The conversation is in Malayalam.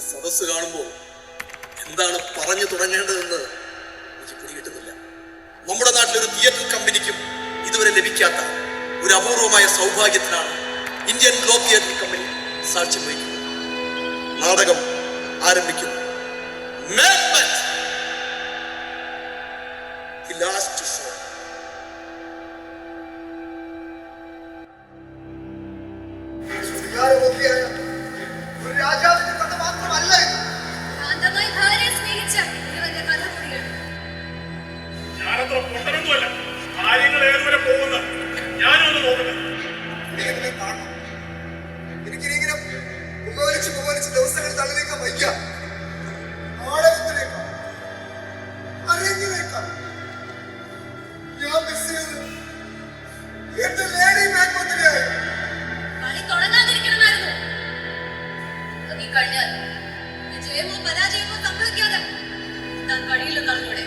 സദസ് കാണുമ്പോൾ എന്താണ് പറഞ്ഞു തുടങ്ങേണ്ടതെന്ന് എനിക്ക് പിടികിട്ടുന്നില്ല. നമ്മുടെ നാട്ടിലൊരു തിയേറ്റർ കമ്പനിക്കും ഇതുവരെ ലഭിക്കാത്ത ഒരു അപൂർവമായ സൗഭാഗ്യത്തിനാണ് ഇന്ത്യൻ ഗ്ലോബ് തിയേറ്റർ കമ്പനി സാക്ഷ്യം വഹിക്കുന്നത്. നാടകം ആരംഭിക്കുന്നു. ഒരു രാജാവിന്റെ കഥ മാത്രമല്ല ഇത്. ഞാനത്ര പൊട്ടനൊന്നുമല്ല. കാര്യങ്ങൾ ഏതുവരെ പോകുന്ന ഞാനൊന്ന് നോക്കട്ടെ. കാണണം. എനിക്കിനിങ്ങനെ പുകവലിച്ച് ദിവസങ്ങൾ തള്ളിലേക്കാൻ വയ്യ. നാടകത്തിലേക്കാണ്, അരങ്ങിലേക്കാണ് ഞാൻ മിസ് ചെയ്ത് എന്റെ ലേഡി മാക്ബത്തിനെയായി. കളി തുടങ്ങാതിരിക്കണമായിരുന്നു. നീ കഴിഞ്ഞാൽ വിജയമോ പരാജയമോ സംഭവിക്കാതെ താൻ കളിയിലെന്നാണ് ഇവിടെ